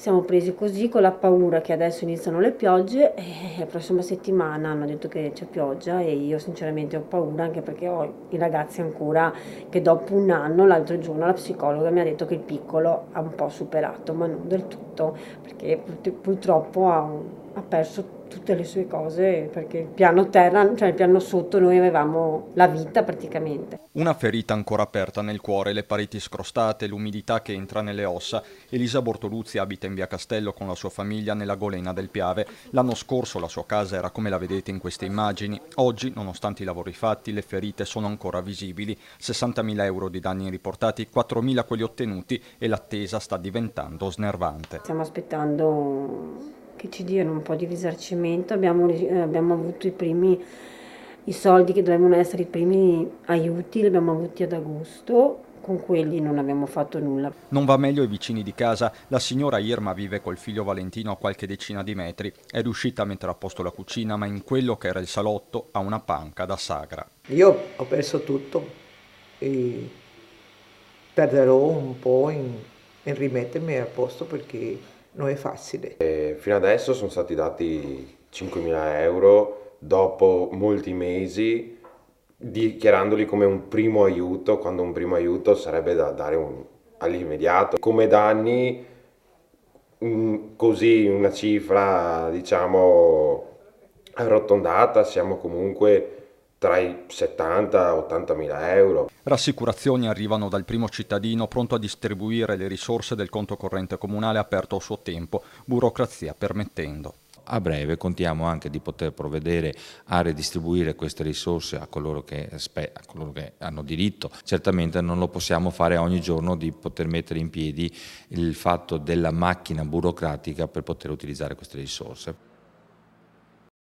siamo presi così con la paura che adesso iniziano le piogge e la prossima settimana hanno detto che c'è pioggia e io sinceramente ho paura anche perché ho i ragazzi ancora che dopo un anno, l'altro giorno la psicologa mi ha detto che il piccolo ha un po' superato, ma non del tutto, perché purtroppo ha perso tutte le sue cose perché il piano terra, cioè il piano sotto noi avevamo la vita praticamente. Una ferita ancora aperta nel cuore, le pareti scrostate, l'umidità che entra nelle ossa. Elisa Bortoluzzi abita in via Castello con la sua famiglia nella Golena del Piave. L'anno scorso la sua casa era come la vedete in queste immagini. Oggi, nonostante i lavori fatti, le ferite sono ancora visibili. 60.000 euro di danni riportati, 4.000 quelli ottenuti e l'attesa sta diventando snervante. Stiamo aspettando che ci diano un po' di risarcimento, abbiamo avuto i soldi che dovevano essere i primi aiuti, li abbiamo avuti ad agosto, con quelli non abbiamo fatto nulla. Non va meglio ai vicini di casa. La signora Irma vive col figlio Valentino a qualche decina di metri. È riuscita a mettere a posto la cucina, ma in quello che era il salotto ha una panca da sagra. Io ho perso tutto e perderò un po' in rimettermi a posto perché non è facile. Fino adesso sono stati dati 5.000 euro dopo molti mesi, dichiarandoli come un primo aiuto, quando un primo aiuto sarebbe da dare all'immediato. Come danni, così una cifra diciamo arrotondata, siamo comunque tra i 70 e 80.000 euro. Rassicurazioni arrivano dal primo cittadino pronto a distribuire le risorse del conto corrente comunale aperto a suo tempo, burocrazia permettendo. A breve contiamo anche di poter provvedere a redistribuire queste risorse a coloro che hanno diritto. Certamente non lo possiamo fare ogni giorno di poter mettere in piedi il fatto della macchina burocratica per poter utilizzare queste risorse.